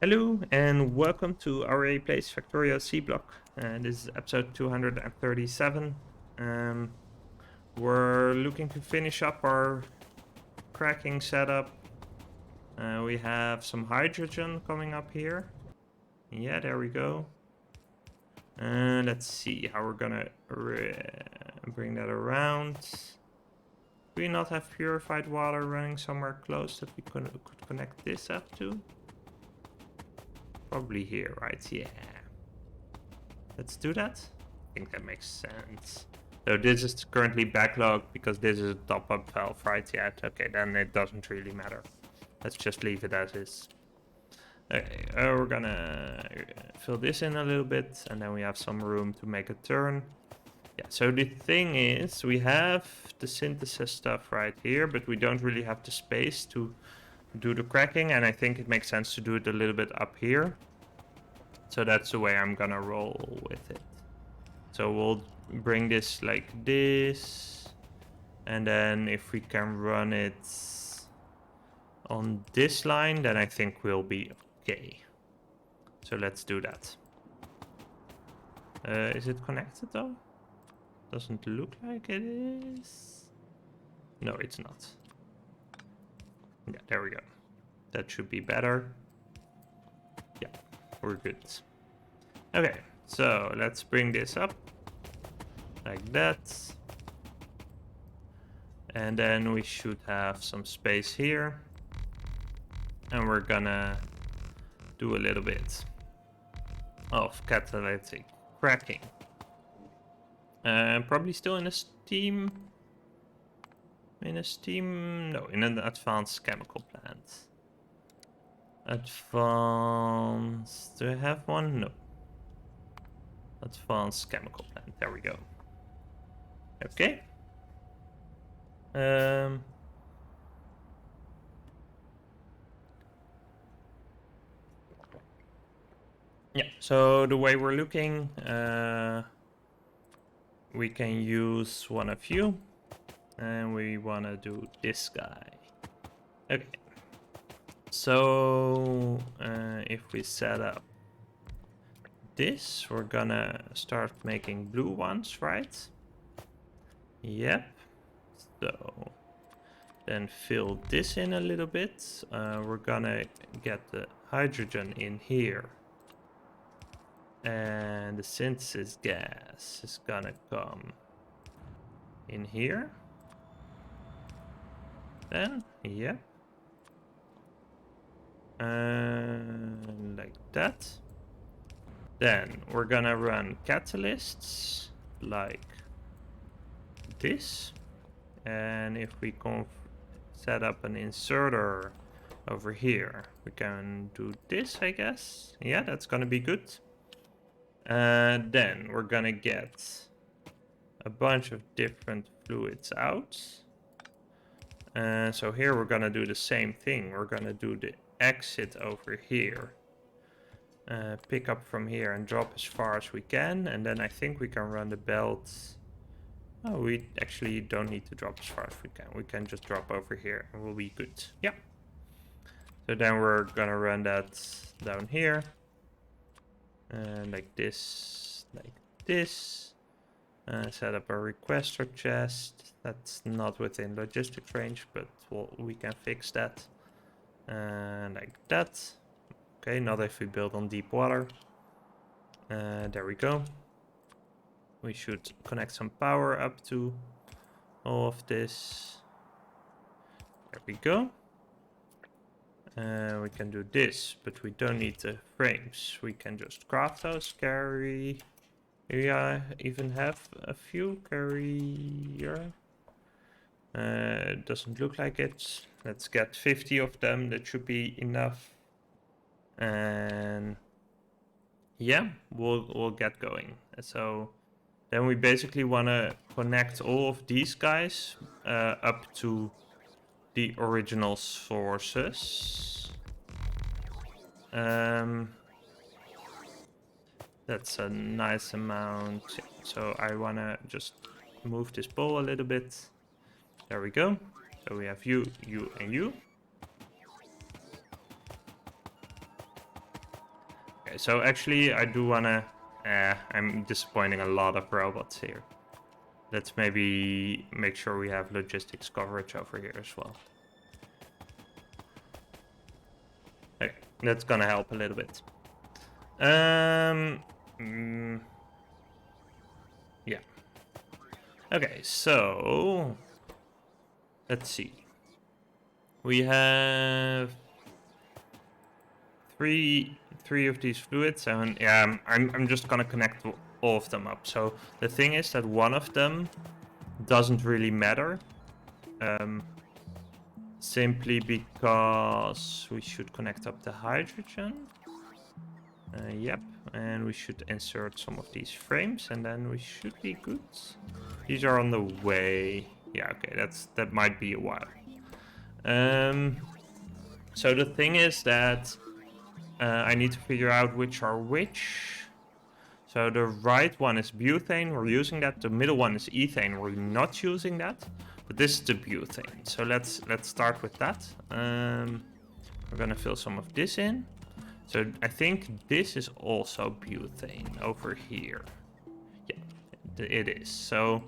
Hello and welcome to Aurei Plays Factorio Seablock. This is episode 237. We're looking to finish up our cracking setup. We have some hydrogen coming up here. Yeah, there we go. Let's see how we're gonna bring that around. Do we not have purified water running somewhere close that we could connect this up to? Probably here, right? Yeah. Let's do that. I think that makes sense. So this is currently backlogged because this is a top-up valve, right? Yeah, okay, then it doesn't really matter. Let's just leave it as is. Okay, we're gonna fill this in a little bit, and then we have some room to make a turn. Yeah, so the thing is, we have the synthesis stuff right here, but we don't really have the space to do the cracking, and I think it makes sense to do it a little bit up here. So that's the way I'm gonna roll with it. So we'll bring this like this, and then if we can run it on this line, then I think we'll be okay. So let's do that. Is it connected though? Doesn't look like it is. No, it's not. Yeah, there we go. That should be better. Yeah, we're good. Okay, so let's bring this up like that. And then we should have some space here. And we're gonna do a little bit of catalytic cracking. Probably still in a steam... No, in an advanced chemical plant. Advanced... Do I have one? No. Advanced chemical plant, there we go. Okay. Yeah, so the way we're looking, we can use one of you, and we want to do this guy. Okay, so if we set up this, we're gonna start making blue ones, right? Yep, so then fill this in a little bit. We're gonna get the hydrogen in here. And the synthesis gas is gonna come in here. Then, yeah. Like that. Then we're gonna run catalysts like this. And if we set up an inserter over here, we can do this, I guess. Yeah, that's gonna be good. Then we're gonna get a bunch of different fluids out. So here we're gonna do the same thing. We're gonna do the exit over here. Pick up from here and drop as far as we can. And then I think we can run the belt. Oh, we actually don't need to drop as far as we can. We can just drop over here and we'll be good. Yeah. So then we're gonna run that down here. Like this, like this. Set up a requester chest. That's not within logistics range, but we can fix that. Like that. Okay, not if we build on deep water. There we go. We should connect some power up to all of this. There we go. We can do this, but we don't need the frames. We can just craft those. Carry. Maybe I even have a few carrier. Doesn't look like it. Let's get 50 of them. That should be enough. And yeah, we'll get going. So then we basically want to connect all of these guys up to the original sources. That's a nice amount. So I want to just move this bowl a little bit. There we go. So we have you, you, and you. Okay, so actually I do wanna... I'm disappointing a lot of robots here. Let's maybe make sure we have logistics coverage over here as well. Okay, that's gonna help a little bit. Yeah. Okay, so let's see. We have three of these fluids, and yeah, I'm just gonna connect all of them up. So the thing is that one of them doesn't really matter, simply because we should connect up the hydrogen. Yep, and we should insert some of these frames, and then we should be good. These are on the way. Yeah, okay, that might be a while. So the thing is that I need to figure out which are which. So the right one is butane, we're using that. The middle one is ethane, we're not using that. But this is the butane. So let's start with that. We're gonna fill some of this in. So I think this is also butane over here. Yeah, it is. So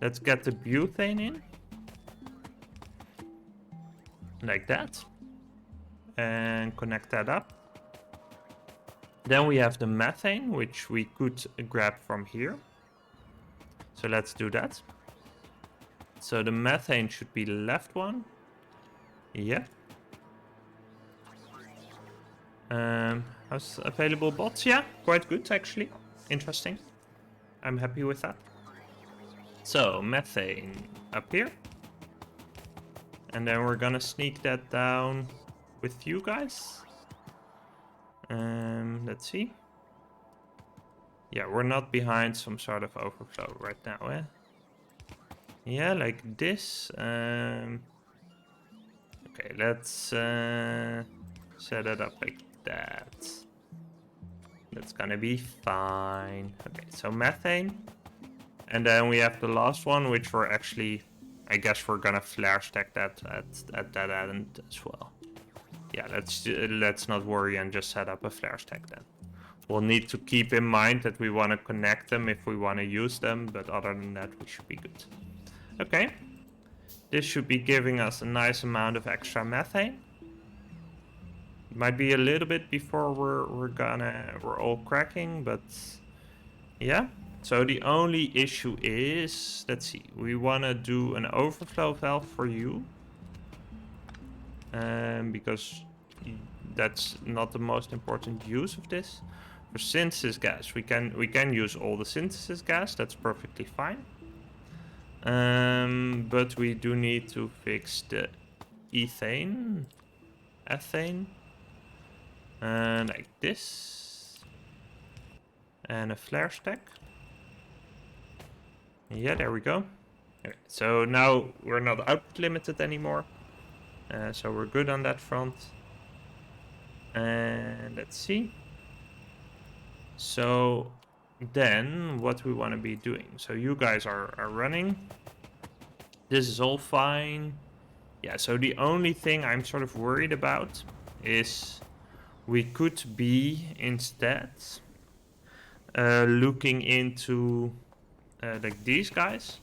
let's get the butane in. Like that. And connect that up. Then we have the methane, which we could grab from here. So let's do that. So the methane should be the left one. Yeah. How's available bots? Yeah, quite good actually. Interesting. I'm happy with that. So methane up here. And then we're gonna sneak that down with you guys. Let's see. Yeah, we're not behind some sort of overflow right now, eh? Yeah, like this. Okay, let's set it up like that. That's gonna be fine. Okay, so methane. And then we have the last one, which we're actually... I guess we're gonna flare stack that at that end as well. Yeah, let's not worry and just set up a flare stack then. We'll need to keep in mind that we want to connect them if we want to use them, but other than that, we should be good. Okay, this should be giving us a nice amount of extra methane. Might be a little bit before we're all cracking, but yeah. So the only issue is, let's see, we want to do an overflow valve for you. Because that's not the most important use of this. For synthesis gas, we can use all the synthesis gas. That's perfectly fine. But we do need to fix the ethane, like this, and a flare stack. Yeah, there we go. Okay, so now we're not output limited anymore. So we're good on that front. And let's see. So then what we want to be doing. So you guys are running. This is all fine. Yeah, so the only thing I'm sort of worried about is we could be instead looking into like these guys.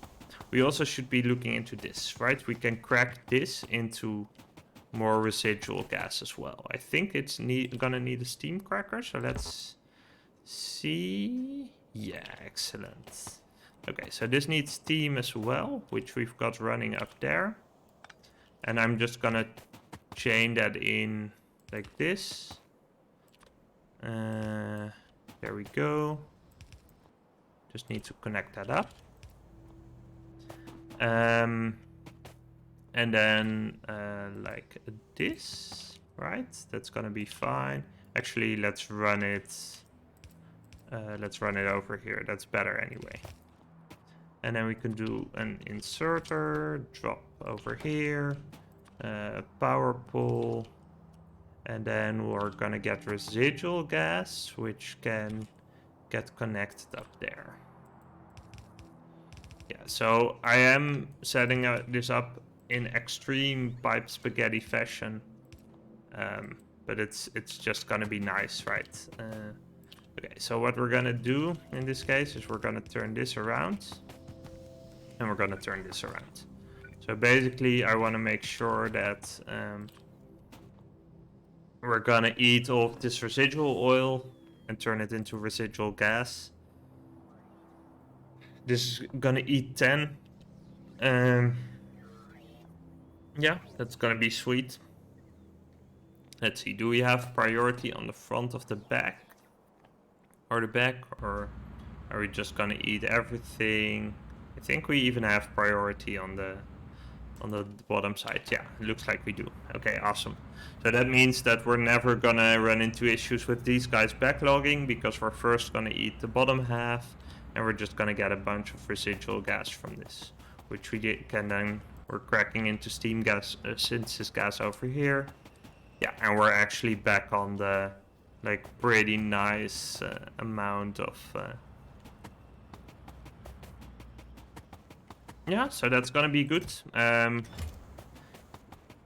We also should be looking into this, right? We can crack this into more residual gas as well. I think it's gonna need a steam cracker, so let's see. Yeah, excellent. Okay, so this needs steam as well, which we've got running up there. And I'm just gonna chain that in like this. There we go. Just need to connect that up. And then like this, right? That's gonna be fine. Actually, let's run it over here. That's better anyway. And then we can do an inserter, drop over here, power pull, and then we're gonna get residual gas, which can get connected up there. Yeah, so I am setting this up in extreme pipe spaghetti fashion. but it's just gonna be nice, right? Okay, so what we're gonna do in this case is we're gonna turn this around, and we're gonna turn this around. So basically, I want to make sure that we're gonna eat all of this residual oil and turn it into residual gas. This is gonna eat 10. Yeah, that's gonna be sweet. Let's see, do we have priority on the front of the back? Or the back? Or are we just gonna eat everything? I think we even have priority on the bottom side. Yeah, it looks like we do. Okay, awesome. So that means that we're never gonna run into issues with these guys backlogging, because we're first gonna eat the bottom half, and we're just gonna get a bunch of residual gas from this, which we can then, we're cracking into steam gas, synthesis gas over here. Yeah, and we're actually back on the like pretty nice amount of yeah, so that's gonna be good. I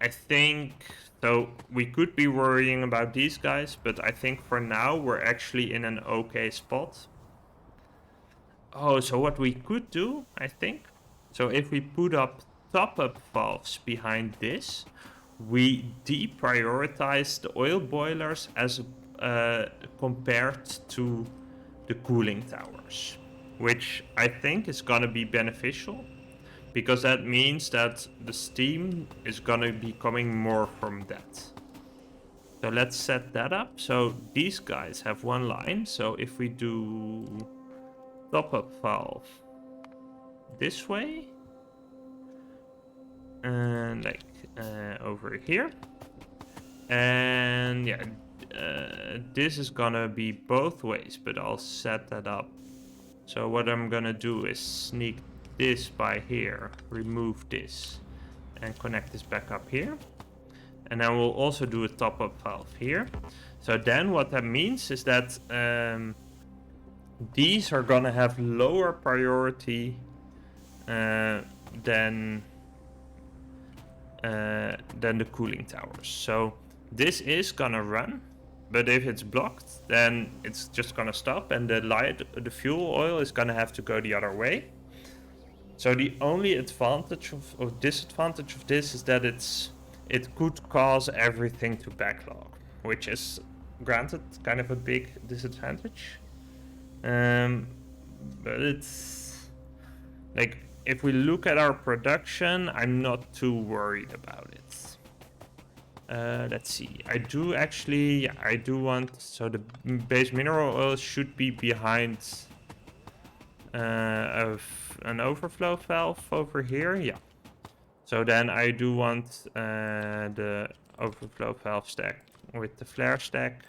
think so. We could be worrying about these guys, but I think for now we're actually in an okay spot. Oh, so what we could do, I think, so if we put up top-up valves behind this, we deprioritize the oil boilers as compared to the cooling towers, which I think is gonna be beneficial, because that means that the steam is gonna be coming more from that. So let's set that up. So these guys have one line. So if we do top-up valve this way, and like over here, and yeah, this is gonna be both ways, but I'll set that up. So what I'm gonna do is sneak this by here, remove this, and connect this back up here. And then we'll also do a top-up valve here. So then what that means is that these are gonna have lower priority than the cooling towers. So this is gonna run, but if it's blocked, then it's just gonna stop, and the fuel oil is gonna have to go the other way. So the only advantage or disadvantage of this is that it could cause everything to backlog, which is granted kind of a big disadvantage. But it's like, if we look at our production, I'm not too worried about it. Let's see. I do want, so the base mineral oil should be behind of an overflow valve over here. Yeah. So then I do want the overflow valve stack with the flare stack.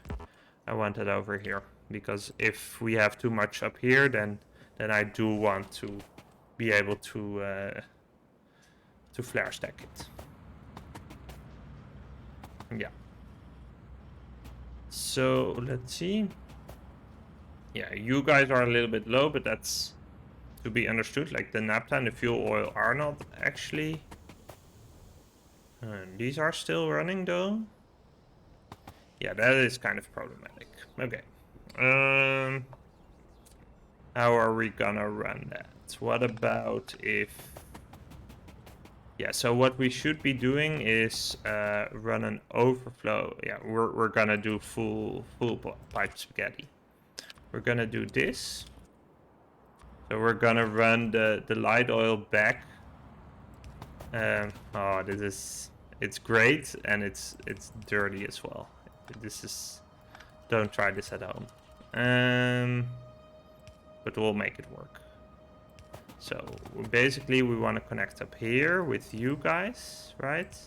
I want it over here, because if we have too much up here, then I do want to be able to flare stack it. Yeah. So let's see. Yeah, you guys are a little bit low, but that's to be understood. Like the naphtha and the fuel oil are not actually. These are still running though. Yeah, that is kind of problematic. Okay. How are we gonna run that? What about if... Yeah, so what we should be doing is run an overflow. Yeah, we're gonna do full pipe spaghetti. We're gonna do this. So we're gonna run the light oil back. Oh, this is... It's great, and it's dirty as well. This is... Don't try this at home. But we'll make it work. So basically we want to connect up here with you guys, right?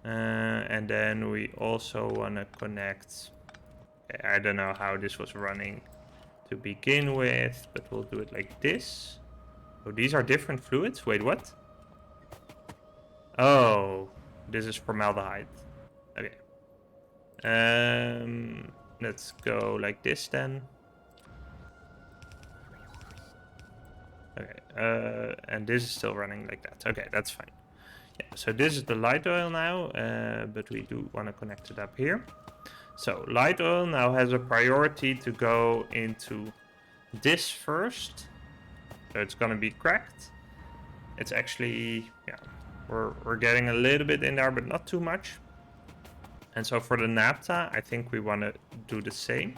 And then we also want to connect... Okay, I don't know how this was running to begin with, but we'll do it like this. Oh, these are different fluids? Wait, what? Oh, this is formaldehyde. Okay. Let's go like this then. Okay, and this is still running like that. Okay, that's fine. Yeah, so this is the light oil now, but we do want to connect it up here. So light oil now has a priority to go into this first. So it's gonna be cracked. It's actually, yeah, we're getting a little bit in there, but not too much. And so for the naphtha, I think we want to do the same.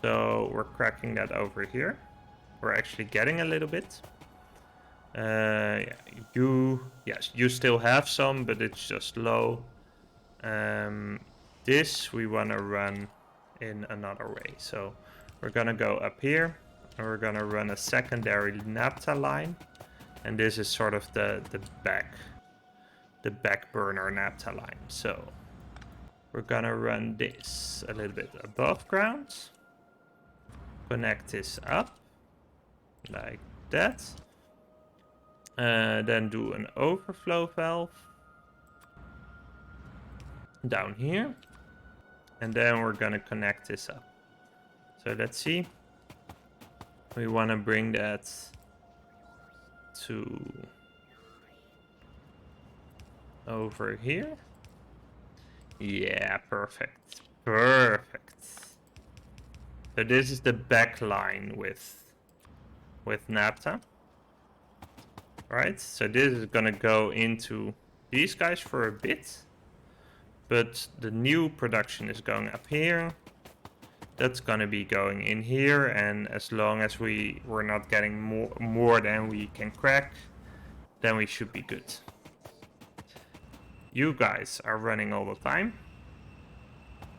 So we're cracking that over here. We're actually getting a little bit. Yeah, yes, you still have some, but it's just low. This we want to run in another way. So we're gonna go up here and we're gonna run a secondary naphtha line. And this is sort of the back burner naphtha line. So we're gonna run this a little bit above ground. Connect this up like that. Then do an overflow valve down here. And then we're gonna connect this up. So let's see. We wanna bring that to over here. Yeah, perfect. Perfect. So this is the back line with naphtha. Right? So this is gonna go into these guys for a bit. But the new production is going up here. That's gonna be going in here, and as long as we're not getting more than we can crack, then we should be good. You guys are running all the time.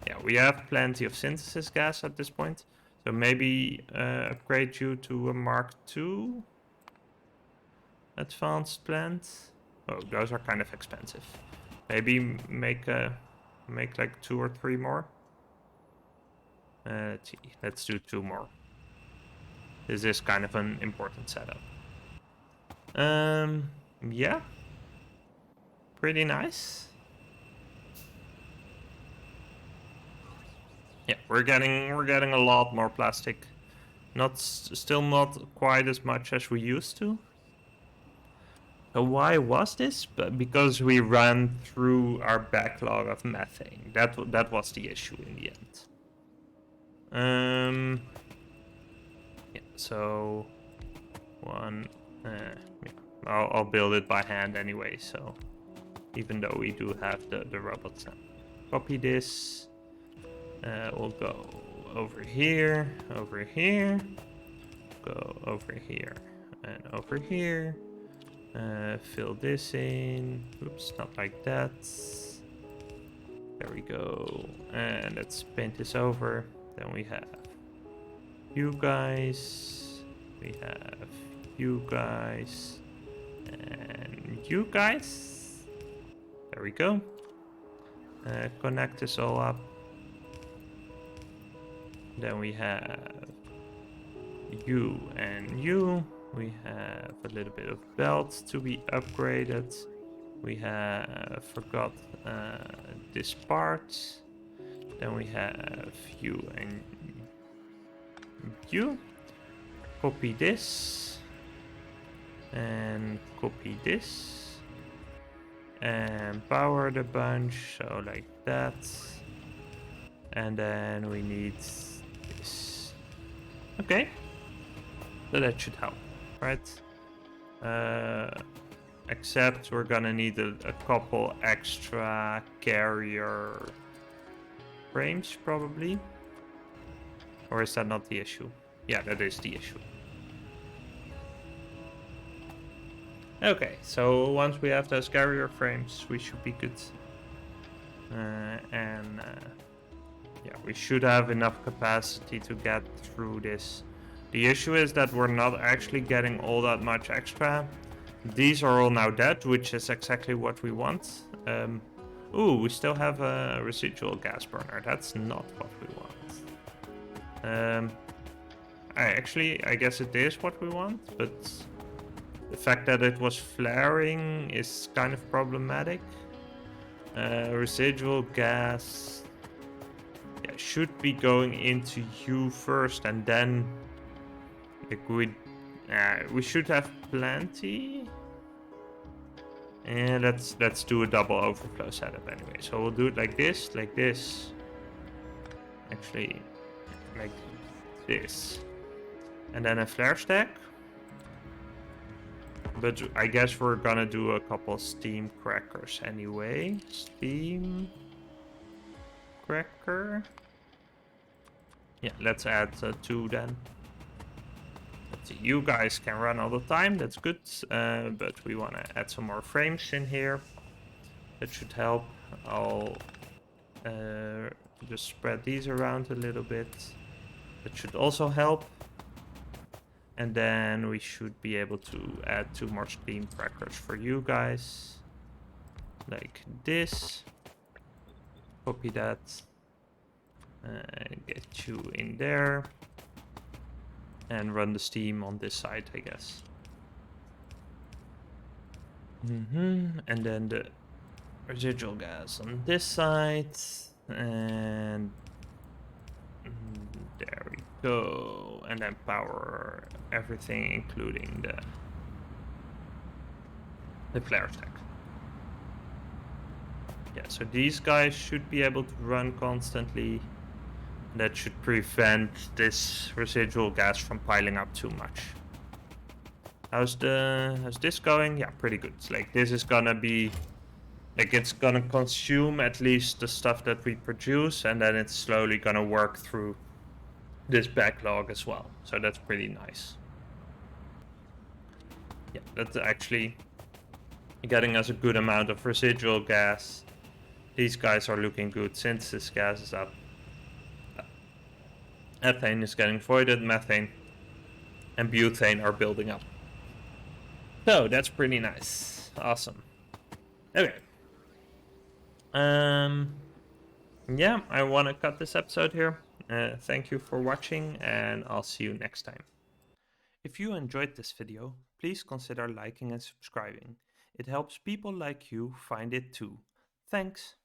Yeah, we have plenty of synthesis gas at this point. So maybe upgrade you to a Mark II advanced plant. Oh, those are kind of expensive. Maybe make like 2 or 3 more. Let's see. Let's do 2 more. This is kind of an important setup. Yeah. Pretty nice. Yeah, we're getting a lot more plastic. Still not quite as much as we used to. So why was this? Because we ran through our backlog of methane. That was the issue in the end. Yeah, so yeah, I'll build it by hand anyway, so even though we do have the robots now. Copy this. We'll go over here, go over here, and over here. Fill this in. Oops, not like that. There we go. And let's paint this over. Then we have you guys. We have you guys. And you guys. There we go. Connect this all up. Then we have you and you. We have a little bit of belt to be upgraded. We have forgot this part. Then we have you and you. Copy this. And copy this. And power the bunch, so like that. And then we need this. Okay. So that should help, right? Except we're gonna need a couple extra carrier frames, probably. Or is that not the issue? Yeah, that is the issue. Okay, so once we have those carrier frames, we should be good. Yeah, we should have enough capacity to get through this. The issue is that we're not actually getting all that much extra. These are all now dead, which is exactly what we want. Ooh, we still have a residual gas burner. That's not what we want. I guess it is what we want, but the fact that it was flaring is kind of problematic. Residual gas, yeah, should be going into you first, and then like we should have plenty. And let's do a double overflow setup anyway. So we'll do it like this, actually like this, and then a flare stack. But I guess we're gonna do a couple steam crackers anyway. Steam cracker. Yeah, let's add 2 then. Let's see, you guys can run all the time, that's good. But we want to add some more frames in here. That should help. I'll just spread these around a little bit. That should also help. And then we should be able to add 2 more steam crackers for you guys. Like this. Copy that. Get you in there. And run the steam on this side, I guess. And then the residual gas on this side. And there we go. And then power everything, including the flare stack. Yeah, so these guys should be able to run constantly. That should prevent this residual gas from piling up too much. How's this going? Yeah, pretty good. Like, this is gonna be, like, it's gonna consume at least the stuff that we produce, and then it's slowly gonna work through this backlog as well. So that's pretty nice. Yeah, that's actually getting us a good amount of residual gas. These guys are looking good since this gas is up. Ethane is getting voided, methane and butane are building up. So that's pretty nice. Awesome. Okay. Yeah, I want to cut this episode here. Thank you for watching, and I'll see you next time. If you enjoyed this video, please consider liking and subscribing. It helps people like you find it too. Thanks.